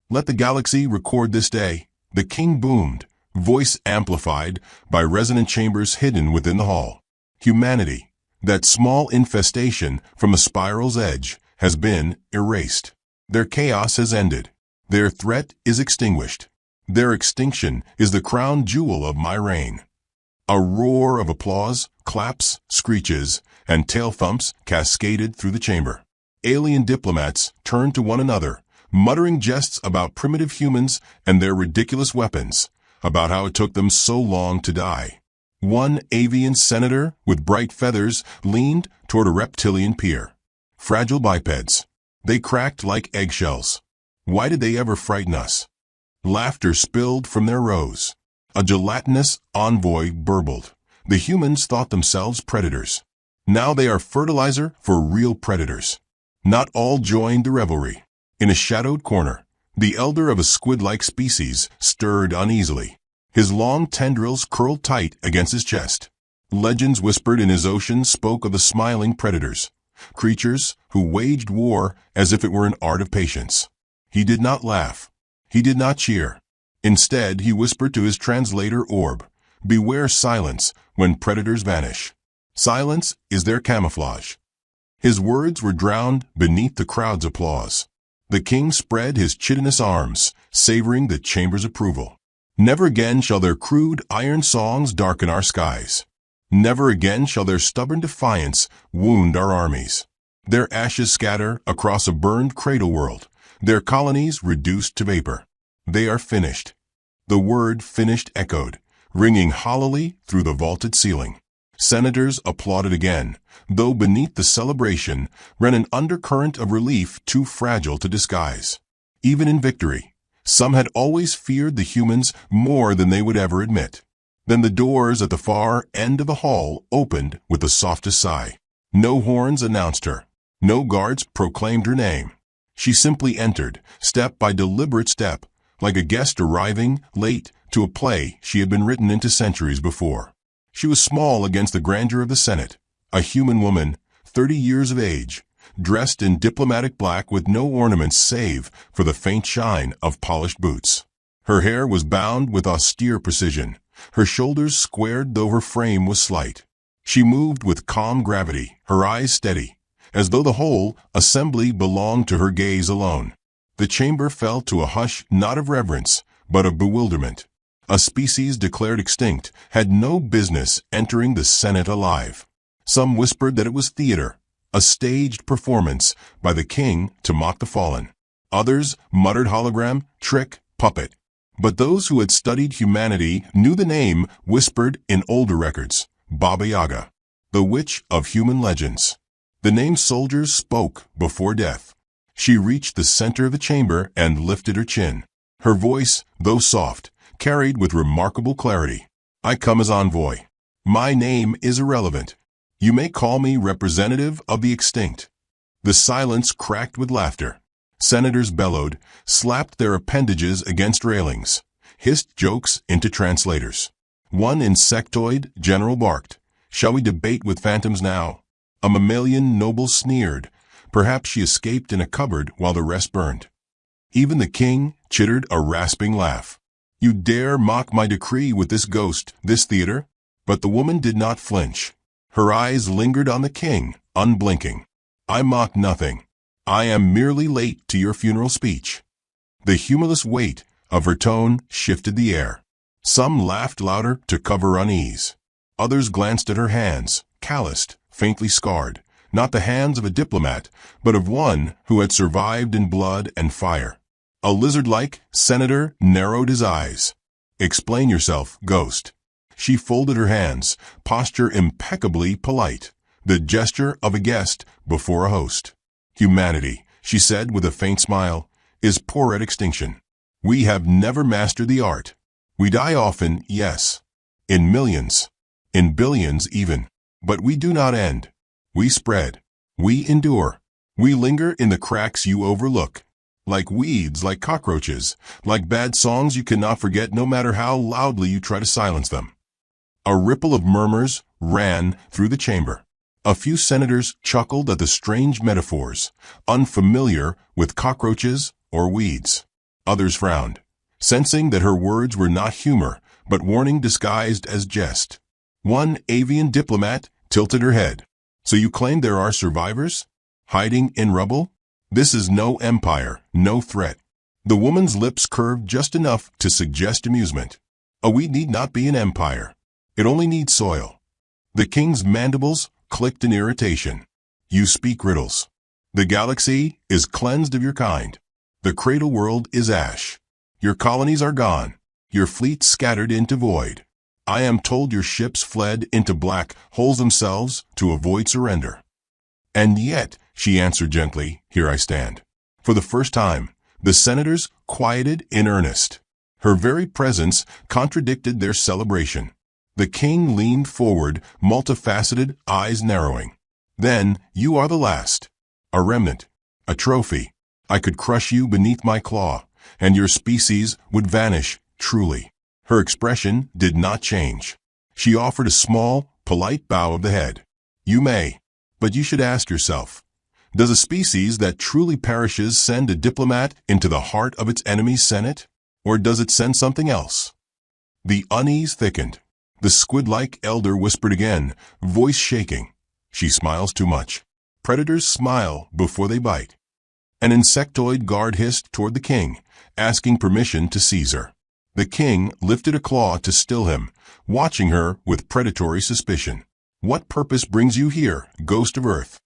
Let the galaxy record this day. The king boomed, voice amplified by resonant chambers hidden within the hall. Humanity, that small infestation from a spiral's edge, has been erased. Their chaos has ended. Their threat is extinguished. Their extinction is the crown jewel of my reign. A roar of applause, claps, screeches, and tail thumps cascaded through the chamber. Alien diplomats turned to one another, muttering jests about primitive humans and their ridiculous weapons, about how it took them so long to die. One avian senator with bright feathers leaned toward a reptilian peer. Fragile bipeds. They cracked like eggshells. Why did they ever frighten us? Laughter spilled from their rows. A gelatinous envoy burbled. The humans thought themselves predators. Now they are fertilizer for real predators. Not all joined the revelry. In a shadowed corner, the elder of a squid-like species stirred uneasily. His long tendrils curled tight against his chest. Legends whispered in his ocean spoke of the smiling predators, creatures who waged war as if it were an art of patience. He did not laugh. He did not cheer. Instead, he whispered to his translator orb, "Beware silence when predators vanish. Silence is their camouflage." His words were drowned beneath the crowd's applause. The king spread his chitinous arms, savoring the chamber's approval. Never again shall their crude iron songs darken our skies. Never again shall their stubborn defiance wound our armies. Their ashes scatter across a burned cradle world, their colonies reduced to vapor. They are finished. The word finished echoed, ringing hollowly through the vaulted ceiling. Senators applauded again, though beneath the celebration ran an undercurrent of relief too fragile to disguise. Even in victory, some had always feared the humans more than they would ever admit. Then the doors at the far end of the hall opened with the softest sigh. No horns announced her. No guards proclaimed her name. She simply entered, step by deliberate step, like a guest arriving late to a play she had been written into centuries before. She was small against the grandeur of the Senate, a human woman, 30 years of age, dressed in diplomatic black with no ornaments save for the faint shine of polished boots. Her hair was bound with austere precision, her shoulders squared though her frame was slight. She moved with calm gravity, her eyes steady, as though the whole assembly belonged to her gaze alone. The chamber fell to a hush not of reverence, but of bewilderment. A species declared extinct had no business entering the Senate alive. Some whispered that it was theater, a staged performance by the king to mock the fallen. Others muttered hologram, trick, puppet. But those who had studied humanity knew the name whispered in older records, Baba Yaga, the witch of human legends. The name soldiers spoke before death. She reached the center of the chamber and lifted her chin. Her voice, though soft, carried with remarkable clarity. "I come as envoy. My name is irrelevant. You may call me representative of the extinct." The silence cracked with laughter. Senators bellowed, slapped their appendages against railings, hissed jokes into translators. One insectoid general barked, "Shall we debate with phantoms now?" A mammalian noble sneered. Perhaps she escaped in a cupboard while the rest burned. Even the king chittered a rasping laugh. "You dare mock my decree with this ghost, this theater?" But the woman did not flinch. Her eyes lingered on the king, unblinking. "I mock nothing. I am merely late to your funeral speech." The humorless weight of her tone shifted the air. Some laughed louder to cover unease. Others glanced at her hands, calloused, faintly scarred, not the hands of a diplomat, but of one who had survived in blood and fire. A lizard-like senator narrowed his eyes. "Explain yourself, ghost." She folded her hands, posture impeccably polite, the gesture of a guest before a host. "Humanity," she said with a faint smile, "is poor at extinction. We have never mastered the art. We die often, yes, in millions, in billions even, but we do not end. We spread. We endure. We linger in the cracks you overlook. Like weeds, like cockroaches, like bad songs you cannot forget no matter how loudly you try to silence them." A ripple of murmurs ran through the chamber. A few senators chuckled at the strange metaphors, unfamiliar with cockroaches or weeds. Others frowned, sensing that her words were not humor, but warning disguised as jest. One avian diplomat tilted her head. So you claim there are survivors? Hiding in rubble? This is no empire, no threat. The woman's lips curved just enough to suggest amusement. We need not be an empire. It only needs soil. The king's mandibles clicked in irritation. You speak riddles. The galaxy is cleansed of your kind. The cradle world is ash. Your colonies are gone. Your fleet scattered into void. I am told your ships fled into black holes themselves to avoid surrender. And yet, she answered gently, here I stand. For the first time, the senators quieted in earnest. Her very presence contradicted their celebration. The king leaned forward, multifaceted, eyes narrowing. Then, you are the last. A remnant. A trophy. I could crush you beneath my claw, and your species would vanish, truly. Her expression did not change. She offered a small, polite bow of the head. You may, but you should ask yourself, does a species that truly perishes send a diplomat into the heart of its enemy's senate? Or does it send something else? The unease thickened. The squid-like elder whispered again, voice shaking. She smiles too much. Predators smile before they bite. An insectoid guard hissed toward the king, asking permission to seize her. The king lifted a claw to still him, watching her with predatory suspicion. What purpose brings you here, ghost of earth?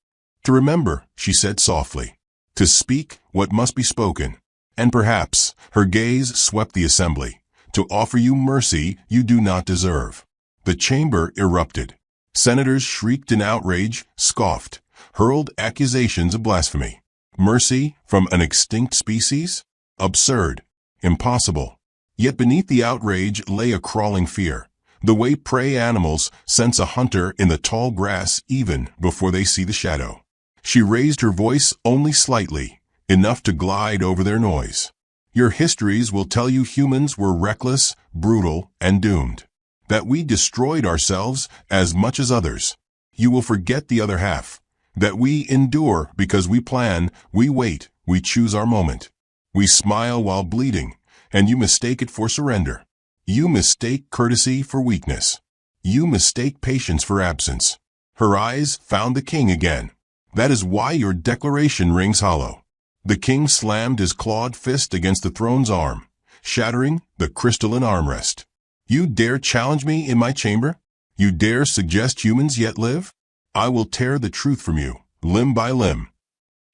To remember, she said softly. To speak what must be spoken. And perhaps, her gaze swept the assembly, to offer you mercy you do not deserve. The chamber erupted. Senators shrieked in outrage, scoffed, hurled accusations of blasphemy. Mercy from an extinct species? Absurd. Impossible. Yet beneath the outrage lay a crawling fear, the way prey animals sense a hunter in the tall grass even before they see the shadow. She raised her voice only slightly, enough to glide over their noise. Your histories will tell you humans were reckless, brutal, and doomed. That we destroyed ourselves as much as others. You will forget the other half. That we endure because we plan, we wait, we choose our moment. We smile while bleeding, and you mistake it for surrender. You mistake courtesy for weakness. You mistake patience for absence. Her eyes found the king again. That is why your declaration rings hollow. The king slammed his clawed fist against the throne's arm, shattering the crystalline armrest. You dare challenge me in my chamber? You dare suggest humans yet live? I will tear the truth from you, limb by limb.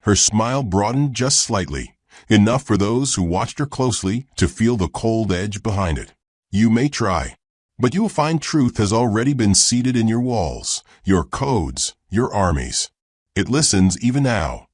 Her smile broadened just slightly, enough for those who watched her closely to feel the cold edge behind it. You may try, but you will find truth has already been seated in your walls, your codes, your armies. It listens even now.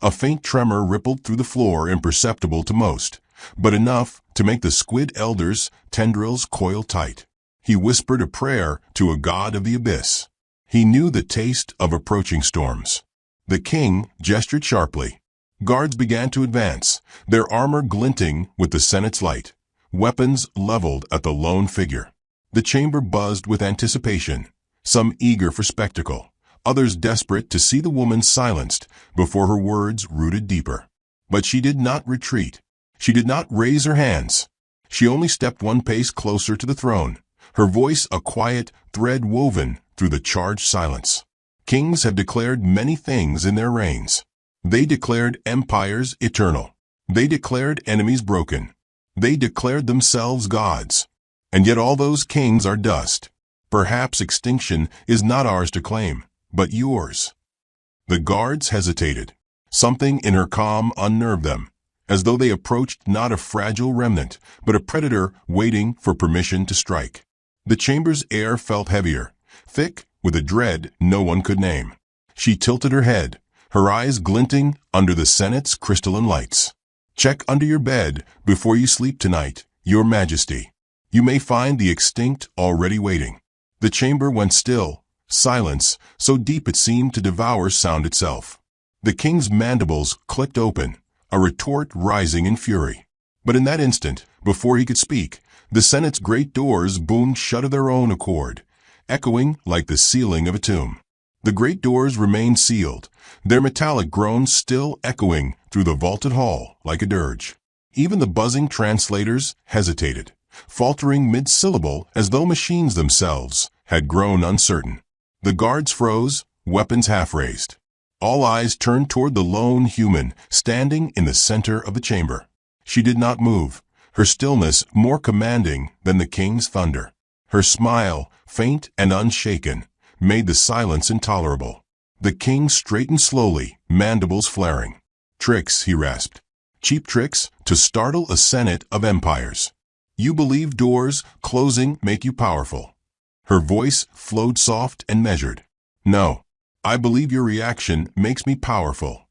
A faint tremor rippled through the floor, imperceptible to most, but enough to make the squid elder's tendrils coil tight. He whispered a prayer to a god of the abyss. He knew the taste of approaching storms. The king gestured sharply. Guards began to advance, their armor glinting with the Senate's light, weapons leveled at the lone figure. The chamber buzzed with anticipation, some eager for spectacle, others desperate to see the woman silenced before her words rooted deeper. But she did not retreat. She did not raise her hands. She only stepped one pace closer to the throne, her voice a quiet thread woven through the charged silence. Kings have declared many things in their reigns. They declared empires eternal. They declared enemies broken. They declared themselves gods. And yet all those kings are dust. Perhaps extinction is not ours to claim, but yours. The guards hesitated. Something in her calm unnerved them, as though they approached not a fragile remnant, but a predator waiting for permission to strike. The chamber's air felt heavier, thick with a dread no one could name. She tilted her head, her eyes glinting under the Senate's crystalline lights. Check under your bed before you sleep tonight, Your Majesty. You may find the extinct already waiting. The chamber went still, silence so deep it seemed to devour sound itself. The king's mandibles clicked open, a retort rising in fury. But in that instant, before he could speak, the Senate's great doors boomed shut of their own accord, echoing like the sealing of a tomb. The great doors remained sealed, their metallic groans still echoing through the vaulted hall like a dirge. Even the buzzing translators hesitated, faltering mid-syllable as though machines themselves had grown uncertain. The guards froze, weapons half-raised. All eyes turned toward the lone human standing in the center of the chamber. She did not move, her stillness more commanding than the king's thunder. Her smile, faint and unshaken, made the silence intolerable. The king straightened slowly, mandibles flaring. "Tricks," he rasped. "Cheap tricks to startle a senate of empires. You believe doors closing make you powerful." Her voice flowed soft and measured. "No, I believe your reaction makes me powerful."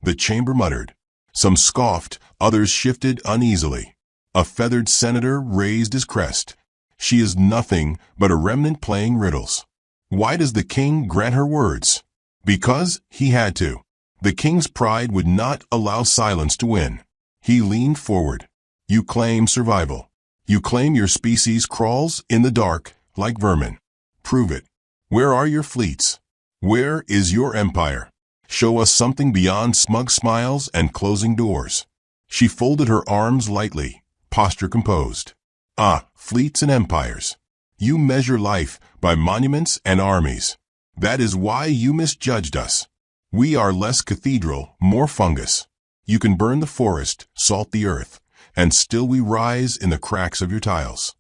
The chamber muttered. Some scoffed, others shifted uneasily. A feathered senator raised his crest. "She is nothing but a remnant playing riddles." Why does the king grant her words? Because he had to. The king's pride would not allow silence to win. He leaned forward. "You claim survival. You claim your species crawls in the dark like vermin. Prove it. Where are your fleets? Where is your empire? Show us something beyond smug smiles and closing doors." She folded her arms lightly, posture composed. "Ah, fleets and empires. You measure life by monuments and armies. That is why you misjudged us. We are less cathedral, more fungus. You can burn the forest, salt the earth, and still we rise in the cracks of your tiles."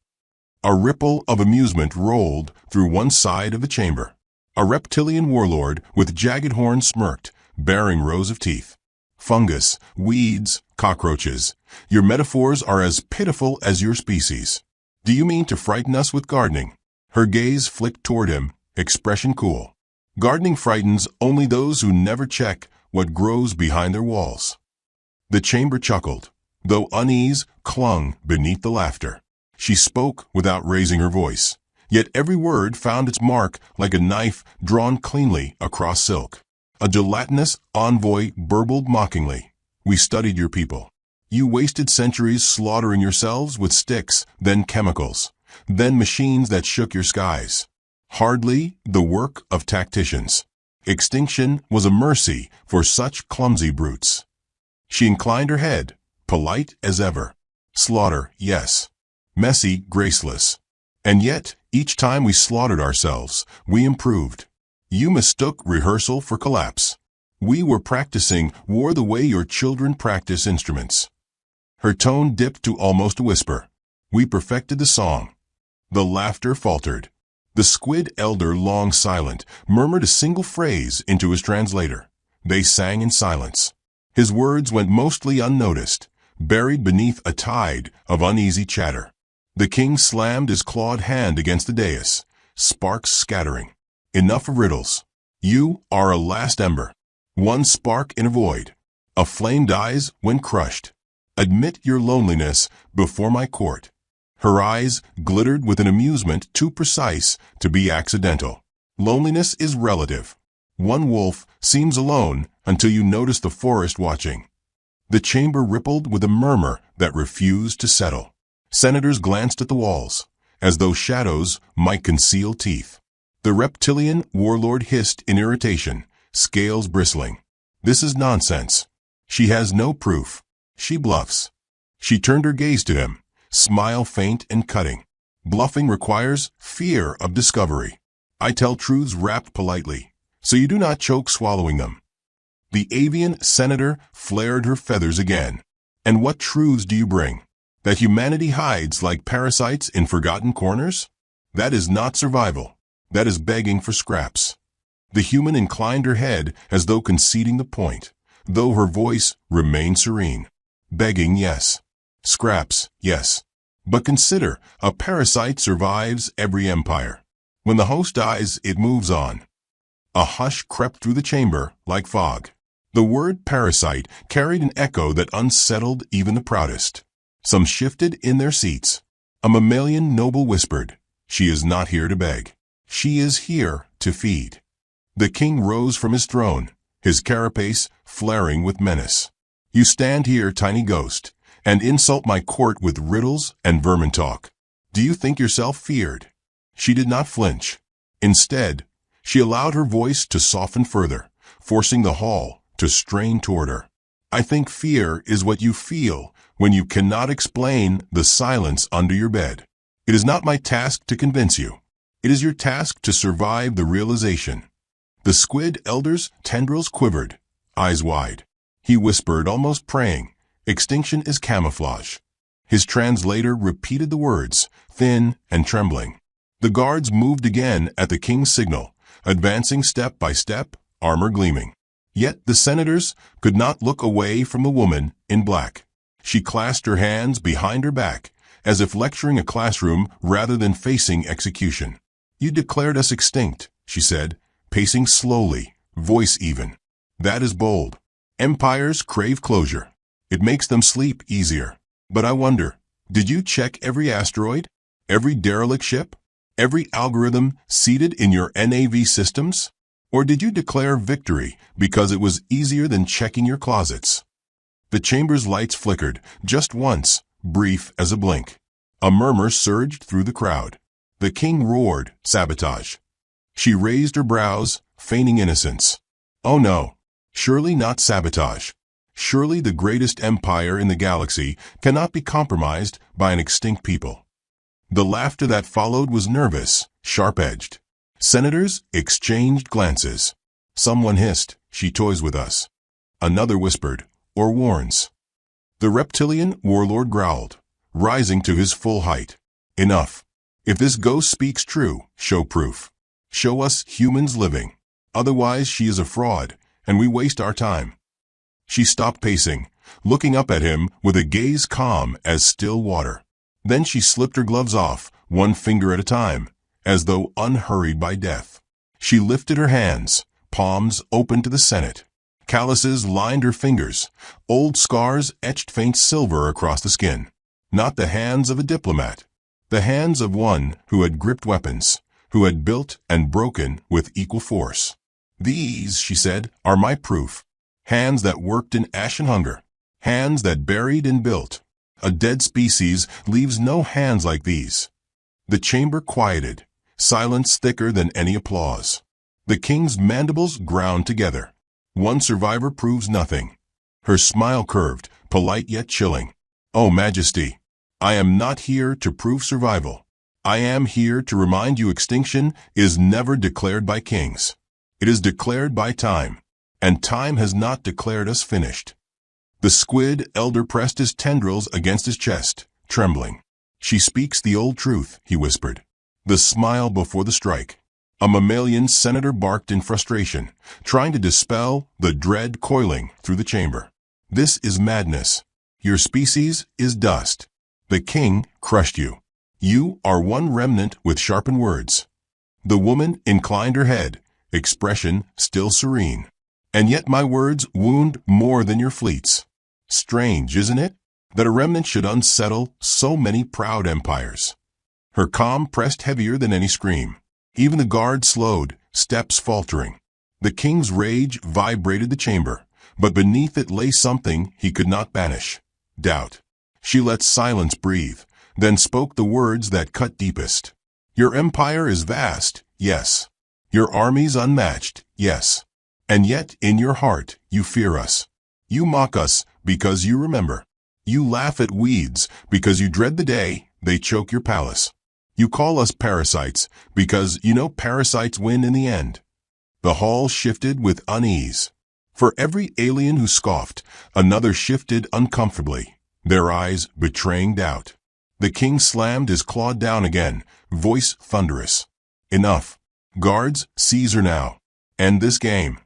A ripple of amusement rolled through one side of the chamber. A reptilian warlord with jagged horns smirked, baring rows of teeth. "Fungus, weeds, cockroaches. Your metaphors are as pitiful as your species. Do you mean to frighten us with gardening?" Her gaze flicked toward him, expression cool. "Gardening frightens only those who never check what grows behind their walls." The chamber chuckled, though unease clung beneath the laughter. She spoke without raising her voice, yet every word found its mark like a knife drawn cleanly across silk. A gelatinous envoy burbled mockingly. "We studied your people. You wasted centuries slaughtering yourselves with sticks, then chemicals, then machines that shook your skies. Hardly the work of tacticians. Extinction was a mercy for such clumsy brutes." She inclined her head, polite as ever. "Slaughter, yes. Messy, graceless. And yet, each time we slaughtered ourselves, we improved. You mistook rehearsal for collapse. We were practicing war the way your children practice instruments." Her tone dipped to almost a whisper. "We perfected the song." The laughter faltered. The squid elder, long silent, murmured a single phrase into his translator. They sang in silence. His words went mostly unnoticed, buried beneath a tide of uneasy chatter. The king slammed his clawed hand against the dais, sparks scattering. "Enough of riddles. You are a last ember. One spark in a void. A flame dies when crushed. Admit your loneliness before my court." Her eyes glittered with an amusement too precise to be accidental. "Loneliness is relative. One wolf seems alone until you notice the forest watching." The chamber rippled with a murmur that refused to settle. Senators glanced at the walls, as though shadows might conceal teeth. The reptilian warlord hissed in irritation, scales bristling. "This is nonsense. She has no proof. She bluffs." She turned her gaze to him, smile faint and cutting. "Bluffing requires fear of discovery. I tell truths wrapped politely, so you do not choke swallowing them." The avian senator flared her feathers again. "And what truths do you bring? That humanity hides like parasites in forgotten corners? That is not survival. That is begging for scraps." The human inclined her head as though conceding the point, though her voice remained serene. "Begging, yes. Scraps, yes. But consider, a parasite survives every empire. When the host dies, it moves on." A hush crept through the chamber like fog. The word parasite carried an echo that unsettled even the proudest. Some shifted in their seats. A mammalian noble whispered, "She is not here to beg. She is here to feed." The king rose from his throne, his carapace flaring with menace. "You stand here, tiny ghost, and insult my court with riddles and vermin talk. Do you think yourself feared?" She did not flinch. Instead, she allowed her voice to soften further, forcing the hall to strain toward her. "I think fear is what you feel when you cannot explain the silence under your bed. It is not my task to convince you. It is your task to survive the realization. The squid elder's tendrils quivered, eyes wide. He whispered, almost praying, "Extinction is camouflage." His translator repeated the words, thin and trembling. The guards moved again at the king's signal, advancing step by step, armor gleaming. Yet the senators could not look away from the woman in black. She clasped her hands behind her back, as if lecturing a classroom rather than facing execution. "You declared us extinct," she said, pacing slowly, voice even. "That is bold. Empires crave closure. It makes them sleep easier. But I wonder, did you check every asteroid, every derelict ship, every algorithm seated in your NAV systems? Or did you declare victory because it was easier than checking your closets?" The chamber's lights flickered, just once, brief as a blink. A murmur surged through the crowd. The king roared, "Sabotage." She raised her brows, feigning innocence. "Oh no, surely not sabotage. Surely the greatest empire in the galaxy cannot be compromised by an extinct people." The laughter that followed was nervous, sharp-edged. Senators exchanged glances. Someone hissed, "She toys with us." Another whispered, "Or warns." The reptilian warlord growled, rising to his full height. "Enough. If this ghost speaks true, show proof. Show us humans living. Otherwise she is a fraud, and we waste our time." She stopped pacing, looking up at him with a gaze calm as still water. Then she slipped her gloves off, one finger at a time, as though unhurried by death. She lifted her hands, palms open to the Senate. Calluses lined her fingers. Old scars etched faint silver across the skin. Not the hands of a diplomat. The hands of one who had gripped weapons, who had built and broken with equal force. "These," she said, "are my proof. Hands that worked in ashen hunger. Hands that buried and built. A dead species leaves no hands like these." The chamber quieted, silence thicker than any applause. The king's mandibles ground together. One survivor proves nothing. Her smile curved, polite yet chilling. "Oh, Majesty, I am not here to prove survival. I am here to remind you extinction is never declared by kings. It is declared by time, and time has not declared us finished." The squid elder pressed his tendrils against his chest, trembling. "She speaks the old truth," he whispered. The smile before the strike. A mammalian senator barked in frustration, trying to dispel the dread coiling through the chamber. "This is madness. Your species is dust. The king crushed you. You are one remnant with sharpened words." The woman inclined her head, expression still serene. "And yet my words wound more than your fleets. Strange, isn't it, that a remnant should unsettle so many proud empires?" Her calm pressed heavier than any scream. Even the guard slowed, steps faltering. The king's rage vibrated the chamber, but beneath it lay something he could not banish: doubt. She let silence breathe, then spoke the words that cut deepest. "Your empire is vast, yes. Your armies unmatched, yes. And yet in your heart you fear us. You mock us because you remember. You laugh at weeds because you dread the day they choke your palace. You call us parasites because you know parasites win in the end." The hall shifted with unease. For every alien who scoffed, another shifted uncomfortably, their eyes betraying doubt. The king slammed his claw down again, voice thunderous. "Enough. Guards, seize her now. End this game."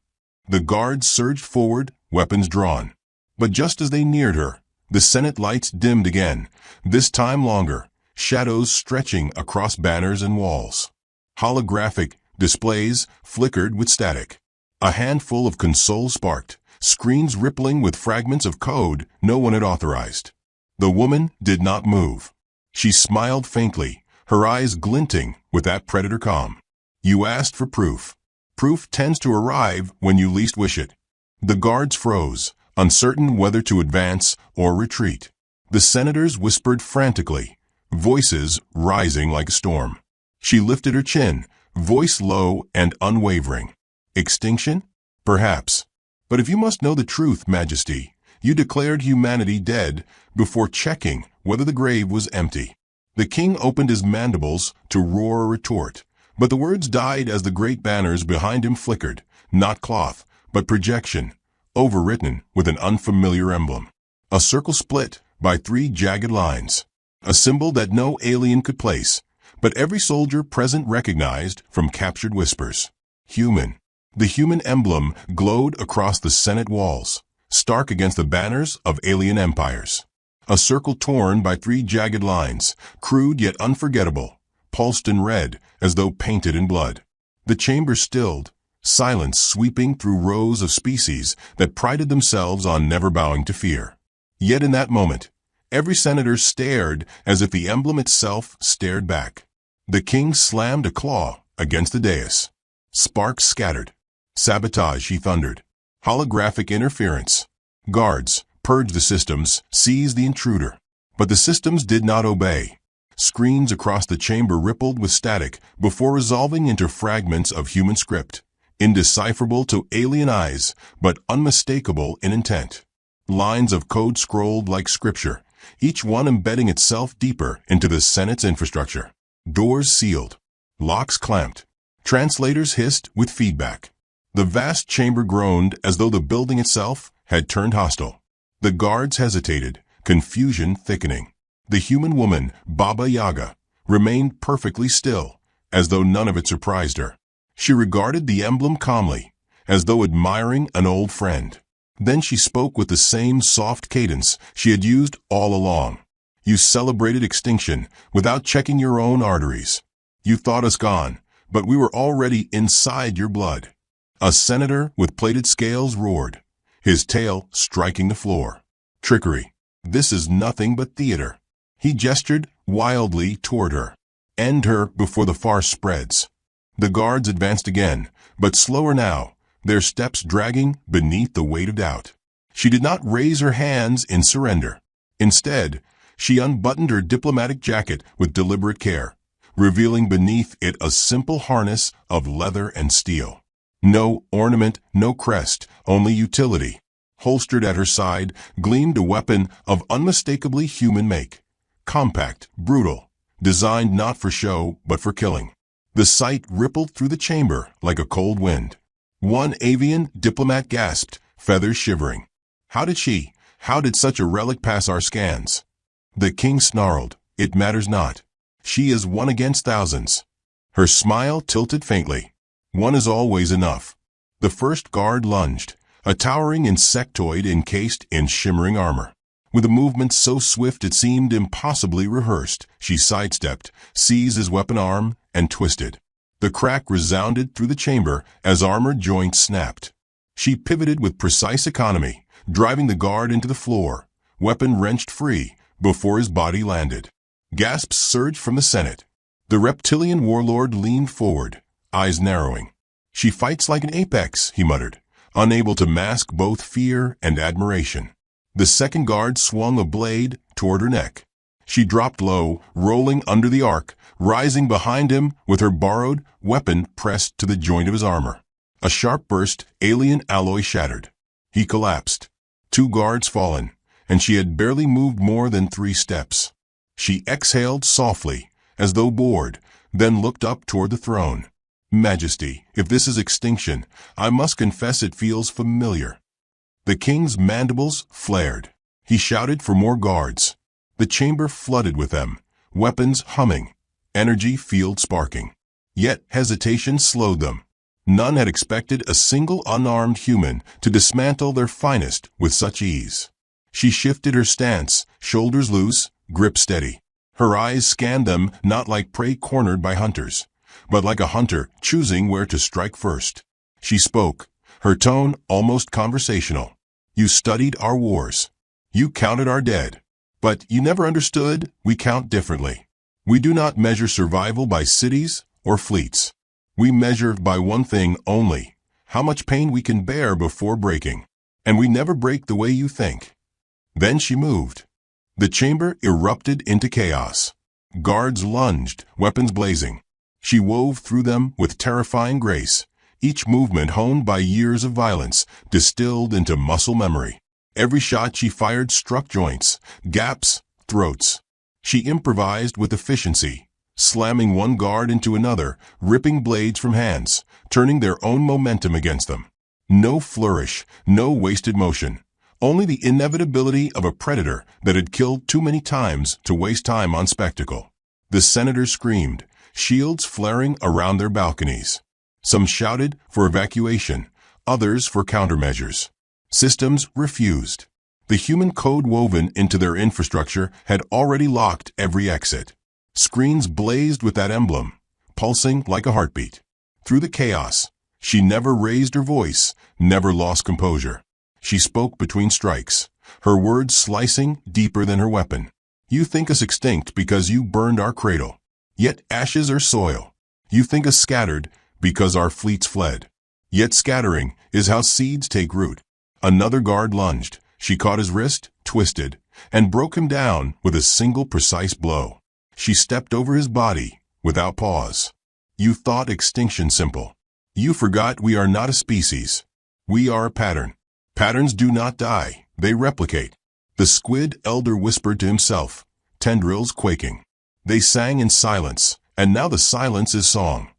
The guards surged forward, weapons drawn. But just as they neared her, the Senate lights dimmed again, this time longer, shadows stretching across banners and walls. Holographic displays flickered with static. A handful of consoles sparked, screens rippling with fragments of code no one had authorized. The woman did not move. She smiled faintly, her eyes glinting with that predator calm. "You asked for proof. Proof tends to arrive when you least wish it." The guards froze, uncertain whether to advance or retreat. The senators whispered frantically, voices rising like a storm. She lifted her chin, voice low and unwavering. "Extinction? Perhaps. But if you must know the truth, Majesty, You declared humanity dead before checking whether the grave was empty. The king opened his mandibles to roar a retort, but the words died as the great banners behind him flickered, not cloth, but projection, overwritten with an unfamiliar emblem. A circle split by 3 jagged lines, a symbol that no alien could place, but every soldier present recognized from captured whispers. Human. The human emblem glowed across the Senate walls, stark against the banners of alien empires. A circle torn by 3 jagged lines, crude yet unforgettable, pulsed in red as though painted in blood. The chamber stilled, silence sweeping through rows of species that prided themselves on never bowing to fear. Yet in that moment, every senator stared as if the emblem itself stared back. The king slammed a claw against the dais. Sparks scattered. Sabotage, he thundered. Holographic interference. Guards, purge the systems, seize the intruder. But the systems did not obey. Screens across the chamber rippled with static before resolving into fragments of human script, indecipherable to alien eyes, but unmistakable in intent. Lines of code scrolled like scripture, each one embedding itself deeper into the Senate's infrastructure. Doors sealed. Locks clamped. Translators hissed with feedback. The vast chamber groaned as though the building itself had turned hostile. The guards hesitated, confusion thickening. The human woman, Baba Yaga, remained perfectly still, as though none of it surprised her. She regarded the emblem calmly, as though admiring an old friend. Then she spoke with the same soft cadence she had used all along. You celebrated extinction without checking your own arteries. You thought us gone, but we were already inside your blood. A senator with plated scales roared, his tail striking the floor. Trickery. This is nothing but theater. He gestured wildly toward her. End her before the farce spreads. The guards advanced again, but slower now, their steps dragging beneath the weight of doubt. She did not raise her hands in surrender. Instead, she unbuttoned her diplomatic jacket with deliberate care, revealing beneath it a simple harness of leather and steel. No ornament, no crest, only utility. Holstered at her side gleamed a weapon of unmistakably human make. Compact, brutal, designed not for show but for killing. The sight rippled through the chamber like a cold wind. One avian diplomat gasped, feathers shivering. How did such a relic pass our scans? The king snarled, it matters not. She is one against thousands. Her smile tilted faintly. One is always enough. The first guard lunged, a towering insectoid encased in shimmering armor. With a movement so swift it seemed impossibly rehearsed, she sidestepped, seized his weapon arm, and twisted. The crack resounded through the chamber as armored joints snapped. She pivoted with precise economy, driving the guard into the floor, weapon wrenched free before his body landed. Gasps surged from the Senate. The reptilian warlord leaned forward, eyes narrowing. She fights like an apex, he muttered, unable to mask both fear and admiration. The second guard swung a blade toward her neck. She dropped low, rolling under the arc, rising behind him with her borrowed weapon pressed to the joint of his armor. A sharp burst, alien alloy shattered. He collapsed. 2 guards fallen, and she had barely moved more than 3 steps. She exhaled softly, as though bored, then looked up toward the throne. Majesty, if this is extinction, I must confess it feels familiar. The king's mandibles flared. He shouted for more guards. The chamber flooded with them, weapons humming, energy field sparking. Yet hesitation slowed them. None had expected a single unarmed human to dismantle their finest with such ease. She shifted her stance, shoulders loose, grip steady. Her eyes scanned them not like prey cornered by hunters, but like a hunter choosing where to strike first. She spoke, her tone almost conversational. You studied our wars. You counted our dead. But you never understood we count differently. We do not measure survival by cities or fleets. We measure by one thing only, how much pain we can bear before breaking. And we never break the way you think. Then she moved. The chamber erupted into chaos. Guards lunged, weapons blazing. She wove through them with terrifying grace, each movement honed by years of violence, distilled into muscle memory. Every shot she fired struck joints, gaps, throats. She improvised with efficiency, slamming one guard into another, ripping blades from hands, turning their own momentum against them. No flourish, no wasted motion. Only the inevitability of a predator that had killed too many times to waste time on spectacle. The senators screamed, shields flaring around their balconies. Some shouted for evacuation, others for countermeasures. Systems refused. The human code woven into their infrastructure had already locked every exit. Screens blazed with that emblem, pulsing like a heartbeat. Through the chaos, she never raised her voice, never lost composure. She spoke between strikes, her words slicing deeper than her weapon. You think us extinct because you burned our cradle. Yet ashes are soil. You think us scattered because our fleets fled. Yet scattering is how seeds take root. Another guard lunged. She caught his wrist, twisted, and broke him down with a single precise blow. She stepped over his body without pause. You thought extinction simple. You forgot we are not a species. We are a pattern. Patterns do not die, they replicate. The squid elder whispered to himself, tendrils quaking. They sang in silence, and now the silence is song.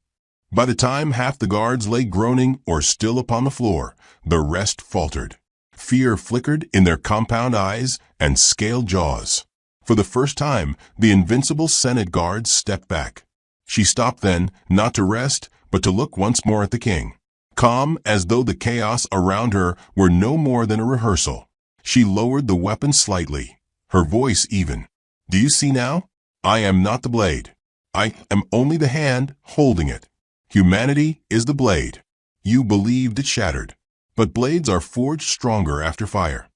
By the time half the guards lay groaning or still upon the floor, the rest faltered. Fear flickered in their compound eyes and scaled jaws. For the first time, the invincible Senate guards stepped back. She stopped then, not to rest, but to look once more at the king. Calm as though the chaos around her were no more than a rehearsal. She lowered the weapon slightly, her voice even. Do you see now? I am not the blade. I am only the hand holding it. Humanity is the blade. You believed it shattered. But blades are forged stronger after fire.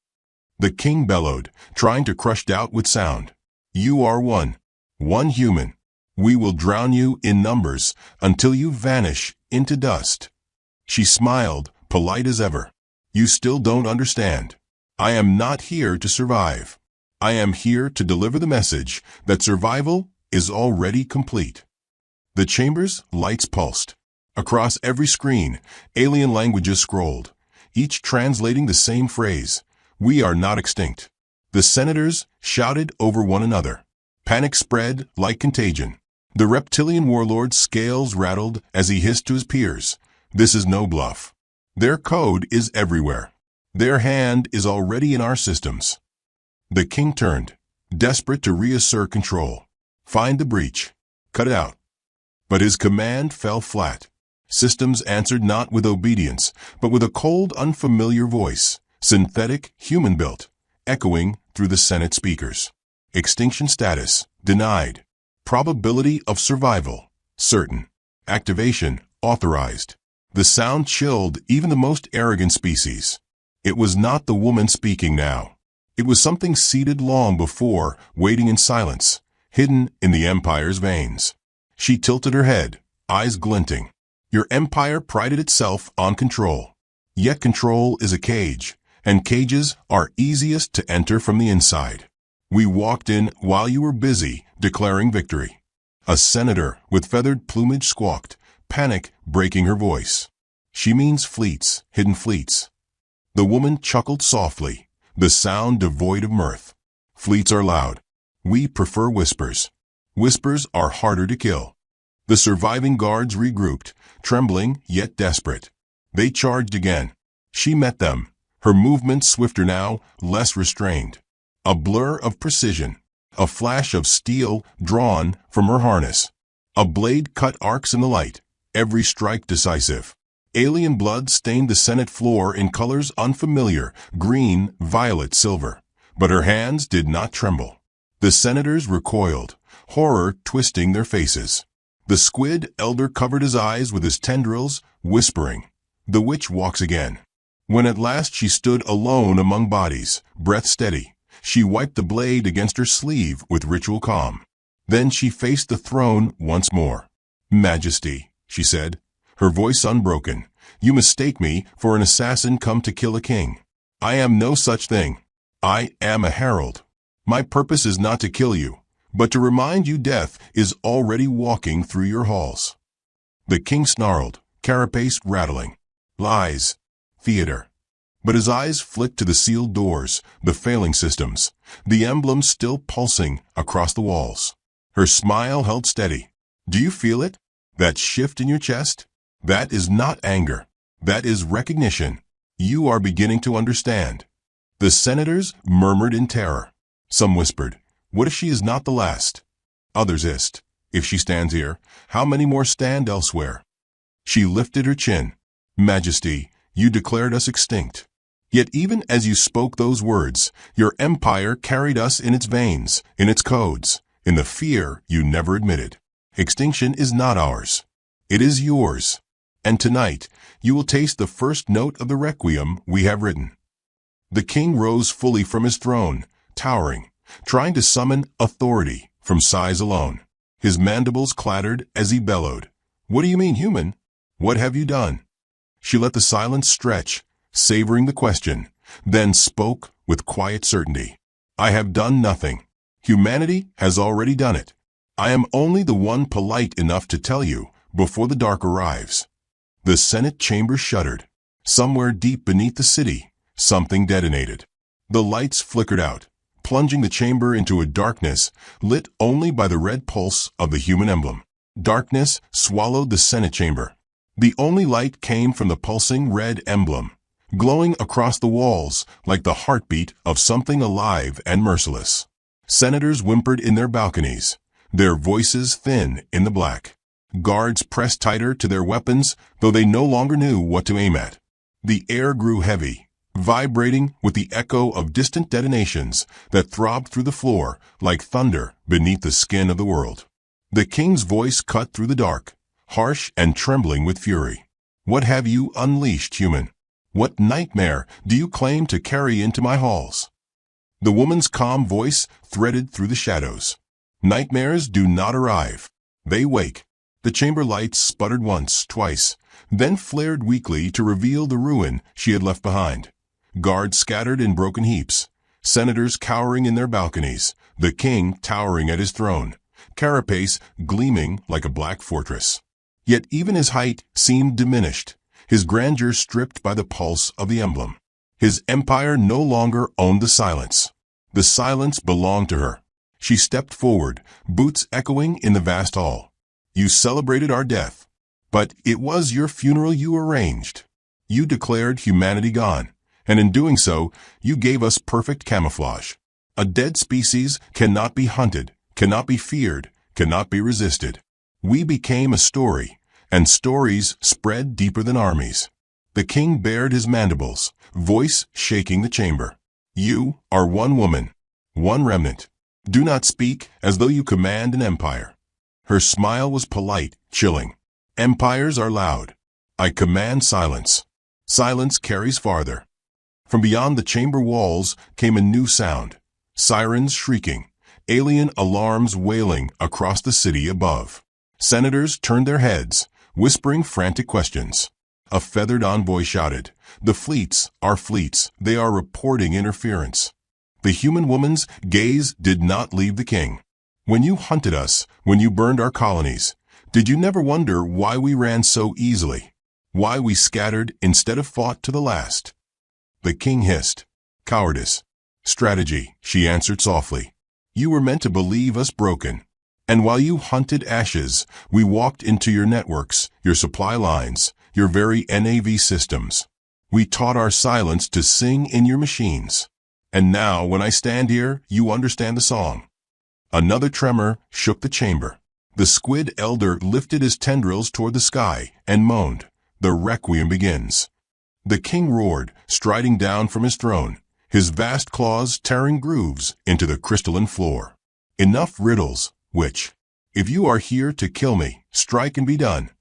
The king bellowed, trying to crush doubt with sound. You are one human. We will drown you in numbers until you vanish into dust. She smiled, polite as ever. You still don't understand. I am not here to survive. I am here to deliver the message that survival is already complete. The chamber's lights pulsed. Across every screen, alien languages scrolled, each translating the same phrase, we are not extinct. The senators shouted over one another. Panic spread like contagion. The reptilian warlord's scales rattled as he hissed to his peers, this is no bluff. Their code is everywhere. Their hand is already in our systems. The king turned, desperate to reassert control. Find the breach. Cut it out. But his command fell flat. Systems answered not with obedience, but with a cold, unfamiliar voice, synthetic, human-built, echoing through the Senate speakers. Extinction status, denied. Probability of survival, certain. Activation, authorized. The sound chilled even the most arrogant species. It was not the woman speaking now. It was something seated long before, waiting in silence, hidden in the empire's veins. She tilted her head, eyes glinting. Your empire prided itself on control. Yet control is a cage, and cages are easiest to enter from the inside. We walked in while you were busy declaring victory. A senator with feathered plumage squawked, panic breaking her voice. She means fleets, hidden fleets. The woman chuckled softly, the sound devoid of mirth. Fleets are loud. We prefer whispers. Whispers are harder to kill. The surviving guards regrouped, trembling yet desperate. They charged again. She met them, her movements swifter now, less restrained. A blur of precision, a flash of steel drawn from her harness. A blade cut arcs in the light, every strike decisive. Alien blood stained the Senate floor in colors unfamiliar, green, violet, silver. But her hands did not tremble. The senators recoiled, horror twisting their faces. The squid elder covered his eyes with his tendrils, whispering, the witch walks again. When at last she stood alone among bodies, breath steady, she wiped the blade against her sleeve with ritual calm. Then she faced the throne once more. Majesty, she said, her voice unbroken, you mistake me for an assassin come to kill a king. I am no such thing. I am a herald. My purpose is not to kill you, but to remind you death is already walking through your halls. The king snarled, carapace rattling. Lies. Theater. But his eyes flicked to the sealed doors, the failing systems, the emblem still pulsing across the walls. Her smile held steady. Do you feel it? That shift in your chest? That is not anger. That is recognition. You are beginning to understand. The senators murmured in terror. Some whispered, "What if she is not the last?" Others hissed, "If she stands here, how many more stand elsewhere?" She lifted her chin. "Majesty, you declared us extinct. Yet even as you spoke those words, your empire carried us in its veins, in its codes, in the fear you never admitted. Extinction is not ours. It is yours. And tonight, you will taste the first note of the requiem we have written." The king rose fully from his throne, towering, trying to summon authority from size alone. His mandibles clattered as he bellowed, "What do you mean, human? What have you done?" She let the silence stretch, savoring the question, then spoke with quiet certainty. "I have done nothing. Humanity has already done it. I am only the one polite enough to tell you before the dark arrives." The Senate chamber shuddered. Somewhere deep beneath the city, something detonated. The lights flickered out, plunging the chamber into a darkness lit only by the red pulse of the human emblem. Darkness swallowed the Senate chamber. The only light came from the pulsing red emblem, glowing across the walls like the heartbeat of something alive and merciless. Senators whimpered in their balconies, their voices thin in the black. Guards pressed tighter to their weapons, though they no longer knew what to aim at. The air grew heavy, vibrating with the echo of distant detonations that throbbed through the floor like thunder beneath the skin of the world. The king's voice cut through the dark, harsh and trembling with fury. "What have you unleashed, human? What nightmare do you claim to carry into my halls?" The woman's calm voice threaded through the shadows. "Nightmares do not arrive. They wake." The chamber lights sputtered once, twice, then flared weakly to reveal the ruin she had left behind. Guards scattered in broken heaps, senators cowering in their balconies, the king towering at his throne, carapace gleaming like a black fortress. Yet even his height seemed diminished, his grandeur stripped by the pulse of the emblem. His empire no longer owned the silence. The silence belonged to her. She stepped forward, boots echoing in the vast hall. "You celebrated our death, but it was your funeral you arranged. You declared humanity gone, and in doing so, you gave us perfect camouflage. A dead species cannot be hunted, cannot be feared, cannot be resisted. We became a story, and stories spread deeper than armies." The king bared his mandibles, voice shaking the chamber. "You are one woman, one remnant. Do not speak as though you command an empire." Her smile was polite, chilling. "Empires are loud. I command silence. Silence carries farther." From beyond the chamber walls came a new sound. Sirens shrieking, alien alarms wailing across the city above. Senators turned their heads, whispering frantic questions. A feathered envoy shouted, "The fleets are fleets. They are reporting interference." The human woman's gaze did not leave the king. "When you hunted us, when you burned our colonies, did you never wonder why we ran so easily? Why we scattered instead of fought to the last?" The king hissed. "Cowardice. Strategy," she answered softly. "You were meant to believe us broken. And while you hunted ashes, we walked into your networks, your supply lines, your very NAV systems. We taught our silence to sing in your machines. And now, when I stand here, you understand the song." Another tremor shook the chamber. The squid elder lifted his tendrils toward the sky and moaned, "The requiem begins." The king roared, striding down from his throne, his vast claws tearing grooves into the crystalline floor. "Enough riddles, witch. If you are here to kill me, strike and be done."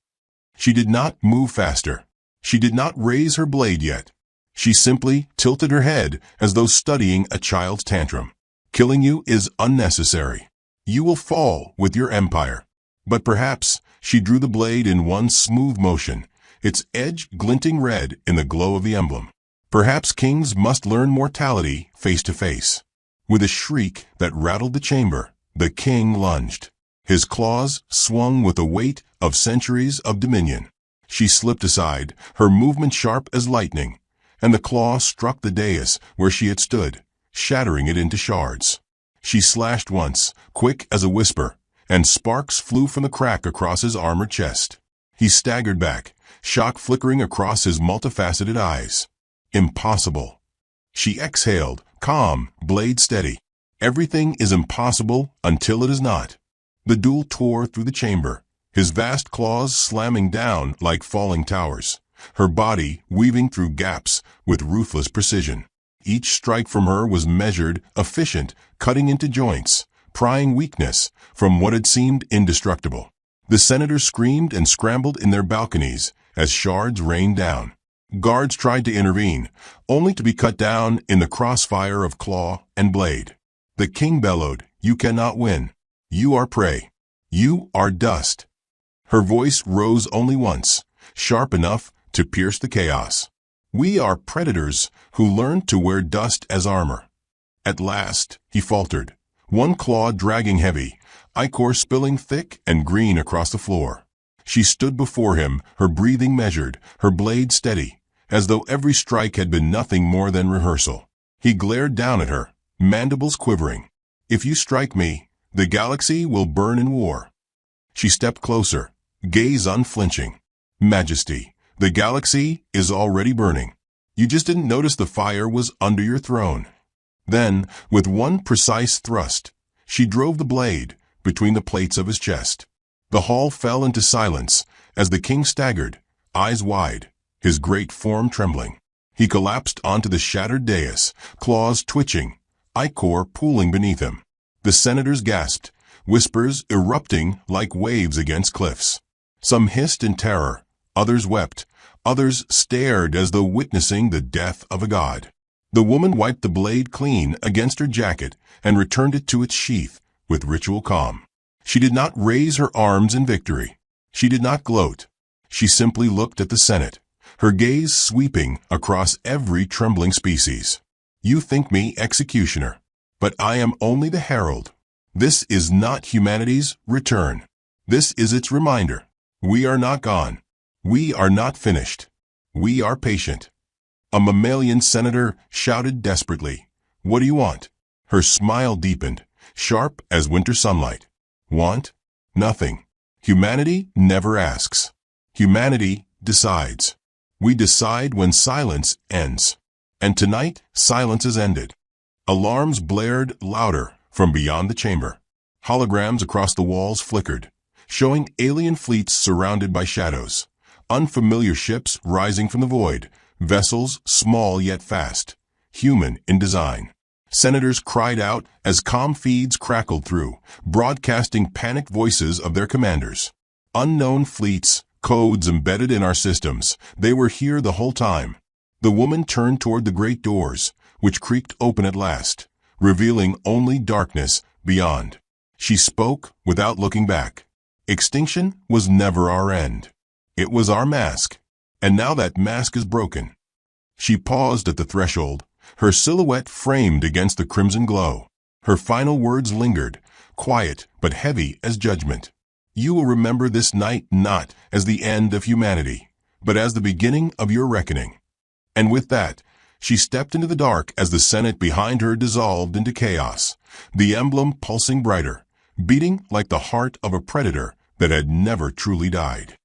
She did not move faster. She did not raise her blade yet. She simply tilted her head as though studying a child's tantrum. "Killing you is unnecessary. You will fall with your empire." But perhaps she drew the blade in one smooth motion, its edge glinting red in the glow of the emblem. Perhaps kings must learn mortality face to face. With a shriek that rattled the chamber, the king lunged. His claws swung with the weight of centuries of dominion. She slipped aside, her movement sharp as lightning. and the claw struck the dais where she had stood, shattering it into shards. She slashed once, quick as a whisper, and sparks flew from the crack across his armored chest. He staggered back, shock flickering across his multifaceted eyes. Impossible. She exhaled, calm, blade steady. Everything is impossible until it is not. The duel tore through the chamber, his vast claws slamming down like falling towers, her body weaving through gaps with ruthless precision. Each strike from her was measured, efficient, cutting into joints, prying weakness from what had seemed indestructible. The senators screamed and scrambled in their balconies as shards rained down. Guards tried to intervene, only to be cut down in the crossfire of claw and blade. The king bellowed, "You cannot win. You are prey. You are dust." Her voice rose only once, sharp enough to pierce the chaos. "We are predators who learned to wear dust as armor." At last, he faltered, one claw dragging heavy, ichor spilling thick and green across the floor. She stood before him, her breathing measured, her blade steady, as though every strike had been nothing more than rehearsal. He glared down at her, mandibles quivering. "If you strike me, the galaxy will burn in war." She stepped closer, gaze unflinching. "Majesty, the galaxy is already burning. You just didn't notice the fire was under your throne." Then, with one precise thrust, she drove the blade between the plates of his chest. The hall fell into silence as the king staggered, eyes wide, his great form trembling. He collapsed onto the shattered dais, claws twitching, ichor pooling beneath him. The senators gasped, whispers erupting like waves against cliffs. Some hissed in terror, others wept, others stared as though witnessing the death of a god. The woman wiped the blade clean against her jacket and returned it to its sheath with ritual calm. She did not raise her arms in victory. She did not gloat. She simply looked at the Senate, her gaze sweeping across every trembling species. "You think me executioner, but I am only the herald. This is not humanity's return. This is its reminder. We are not gone. We are not finished. We are patient." A mammalian senator shouted desperately, "What do you want?" Her smile deepened, sharp as winter sunlight. "Want? Nothing. Humanity never asks. Humanity decides. We decide when silence ends. And tonight, silence is ended." Alarms blared louder from beyond the chamber. Holograms across the walls flickered, showing alien fleets surrounded by shadows. Unfamiliar ships rising from the void, vessels small yet fast, human in design. Senators cried out as comm feeds crackled through, broadcasting panicked voices of their commanders. Unknown fleets, codes embedded in our systems, they were here the whole time. The woman turned toward the great doors, which creaked open at last, revealing only darkness beyond. She spoke without looking back. Extinction was never our end. It was our mask. And now that mask is broken. She paused at the threshold, her silhouette framed against the crimson glow. Her final words lingered, quiet but heavy as judgment. "You will remember this night not as the end of humanity, but as the beginning of your reckoning." And with that, she stepped into the dark as the Senate behind her dissolved into chaos, the emblem pulsing brighter, beating like the heart of a predator that had never truly died.